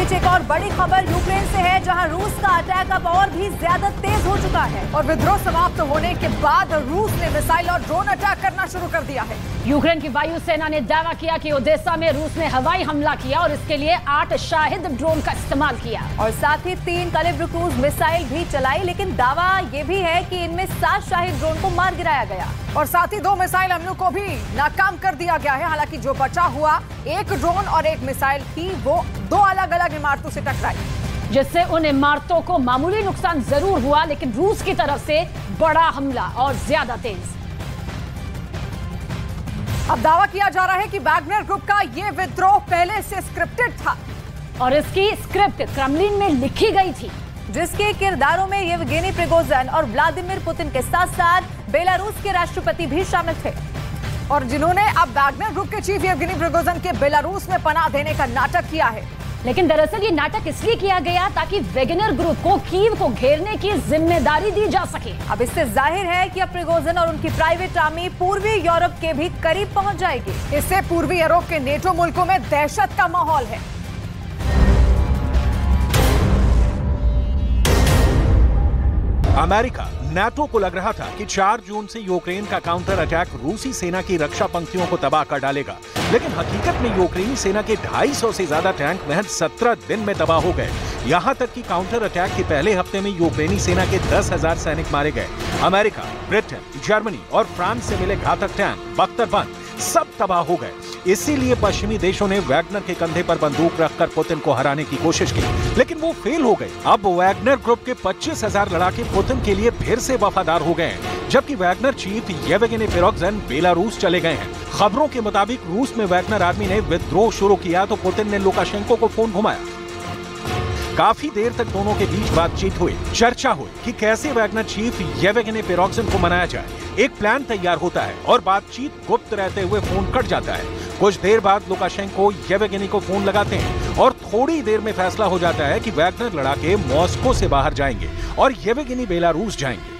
बीच एक और बड़ी खबर यूक्रेन से है, जहां रूस का अटैक अब और भी ज्यादा तेज हो चुका है और विद्रोह समाप्त होने के बाद रूस ने मिसाइल और ड्रोन अटैक करना शुरू कर दिया है। यूक्रेन की वायुसेना ने दावा किया कि ओडेसा में रूस ने हवाई हमला किया और इसके लिए 8 शाहिद ड्रोन का इस्तेमाल किया और साथ ही 3 कैलिबर क्रूज मिसाइल भी चलाई, लेकिन दावा ये भी है कि इनमें 7 शाहिद ड्रोन को मार गिराया गया और साथ ही 2 मिसाइल हमलों को भी नाकाम कर दिया गया है। हालांकि जो बचा हुआ 1 ड्रोन और 1 मिसाइल थी वो 2 अलग अलग इमारतों से टकराई, जिससे उन इमारतों को मामूली नुकसान जरूर हुआ, लेकिन रूस की तरफ से बड़ा हमला और ज्यादा तेज। अब दावा किया जा रहा है कि वैगनर ग्रुप का ये विद्रोह पहले से स्क्रिप्टेड था और इसकी स्क्रिप्ट क्रेमलिन में लिखी गई थी, जिसके किरदारों में येवगेनी प्रिगोजिन और व्लादिमीर पुतिन के साथ साथ बेलारूस के राष्ट्रपति भी शामिल थे और जिन्होंने अब वैगनर ग्रुप के चीफ येवगेनी प्रिगोजिन के बेलारूस में पनाह देने का नाटक किया है। लेकिन दरअसल ये नाटक इसलिए किया गया ताकि वैगनर ग्रुप को कीव को घेरने की जिम्मेदारी दी जा सके। अब इससे जाहिर है कि अब प्रिगोजिन और उनकी प्राइवेट आर्मी पूर्वी यूरोप के भी करीब पहुंच जाएगी। इससे पूर्वी यूरोप के नेटो मुल्कों में दहशत का माहौल है। अमेरिका नाटो को लग रहा था कि 4 जून से यूक्रेन का काउंटर अटैक रूसी सेना की रक्षा पंक्तियों को तबाह कर डालेगा, लेकिन हकीकत में यूक्रेनी सेना के 250 से ज्यादा टैंक महज 17 दिन में तबाह हो गए। यहां तक कि काउंटर अटैक के पहले हफ्ते में यूक्रेनी सेना के 10,000 सैनिक मारे गए। अमेरिका, ब्रिटेन, जर्मनी और फ्रांस से मिले घातक टैंक बख्तरबंद सब तबाह हो गए। इसीलिए पश्चिमी देशों ने वैगनर के कंधे पर बंदूक रखकर पुतिन को हराने की कोशिश की, लेकिन वो फेल हो गए। अब वैगनर ग्रुप के 25,000 लड़ाके पुतिन के लिए फिर से वफादार हो गए हैं, जबकि Wagner chief Yevgeny Prigozhin Belarus चले गए हैं। खबरों के मुताबिक रूस में वैगनर आर्मी ने विद्रोह शुरू किया तो पुतिन ने लुकाशेंको को फोन घुमाया। काफी देर तक दोनों के बीच बातचीत हुई, चर्चा हुई कि कैसे वैगनर चीफ येवगेनी प्रिगोजिन को मनाया जाए। एक प्लान तैयार होता है और बातचीत गुप्त रहते हुए फोन कट जाता है। कुछ देर बाद लुकाशेंको येवगेनी को फोन लगाते हैं और थोड़ी देर में फैसला हो जाता है कि वैगनर लड़ाके मॉस्को से बाहर जाएंगे और येवगेनी बेलारूस जाएंगे।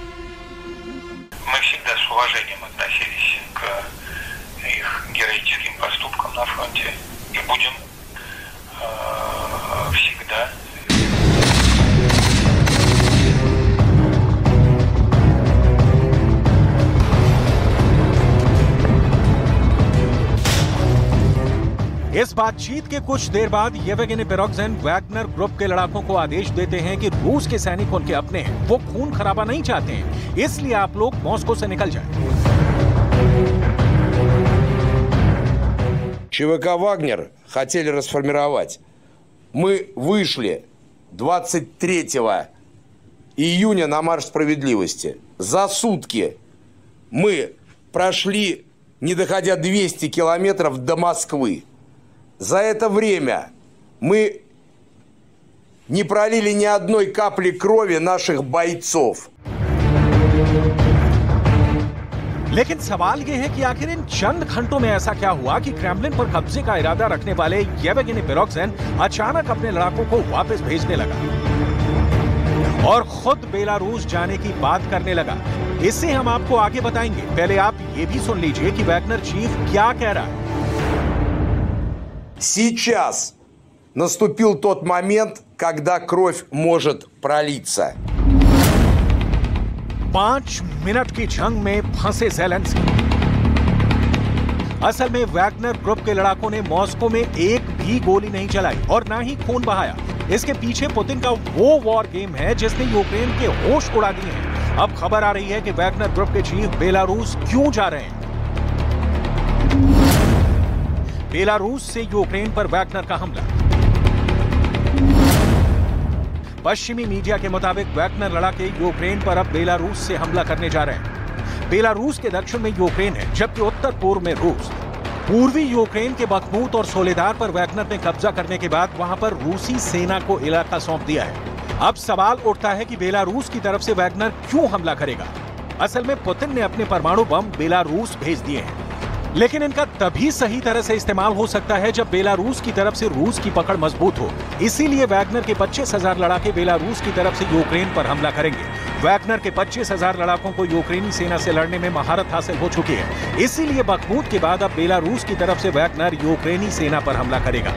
Мы всегда с уважением относились к их героическим поступкам на фронте и будем всегда. इस बातचीत के कुछ देर बाद येवगेनी प्रिगोजिन वैगनर ग्रुप के लड़ाकों को आदेश देते हैं कि रूस के सैनिक उनके अपने हैं, वो खून खराबा नहीं चाहते हैं, इसलिए आप लोग मॉस्को से निकल जाएं। ЧВК «Вагнер» хотели расформировать. Мы вышли 23 июня на марш справедливости. За сутки мы прошли, не доходя 200 километров до Москвы. За это время мы не пролили ни одной капли крови наших бойцов. लेकिन सवाल यह है कि आखिर इन चंद घंटों में ऐसा क्या हुआ कि क्रेमलिन पर कब्जे का इरादा रखने वाले येवगेनी प्रिगोजिन अचानक अपने लड़ाकों को वापस भेजने लगा और खुद बेलारूस जाने की बात करने लगा। इससे हम आपको आगे बताएंगे। पहले आप ये भी सुन लीजिए कि वैगनर चीफ क्या कह रहा है। Сейчас наступил тот момент, когда кровь может пролиться. 5 मिनट की जंग में फंसे ज़ेलेंस्की। असल में वैगनर ग्रुप के लड़ाकों ने मॉस्को में एक भी गोली नहीं चलाई और ना ही खून बहाया। इसके पीछे पुतिन का वो वॉर गेम है जिसने यूक्रेन के होश उड़ा दिए हैं। अब खबर आ रही है कि वैगनर ग्रुप के चीफ बेलारूस क्यों जा रहे हैं। बेलारूस से यूक्रेन पर वैगनर का हमला। पश्चिमी मीडिया के मुताबिक वैगनर लड़ाके यूक्रेन पर अब बेलारूस से हमला करने जा रहे हैं। बेलारूस के दक्षिण में यूक्रेन है, जबकि उत्तर पूर्व में रूस। पूर्वी यूक्रेन के बखमूत और सोलेदार पर वैगनर ने कब्जा करने के बाद वहां पर रूसी सेना को इलाका सौंप दिया है। अब सवाल उठता है कि बेलारूस की तरफ से वैगनर क्यों हमला करेगा। असल में पुतिन ने अपने परमाणु बम बेलारूस भेज दिए हैं, लेकिन इनका तभी सही तरह से इस्तेमाल हो सकता है जब बेलारूस की तरफ से रूस की पकड़ मजबूत हो। इसीलिए वैगनर के 25,000 लड़ाके बेलारूस की तरफ से यूक्रेन पर हमला करेंगे। वैगनर के 25,000 लड़ाकों को यूक्रेनी सेना से लड़ने में महारत हासिल हो चुकी है। इसीलिए बखमूत के बाद अब बेलारूस की तरफ से वैगनर यूक्रेनी सेना पर हमला करेगा।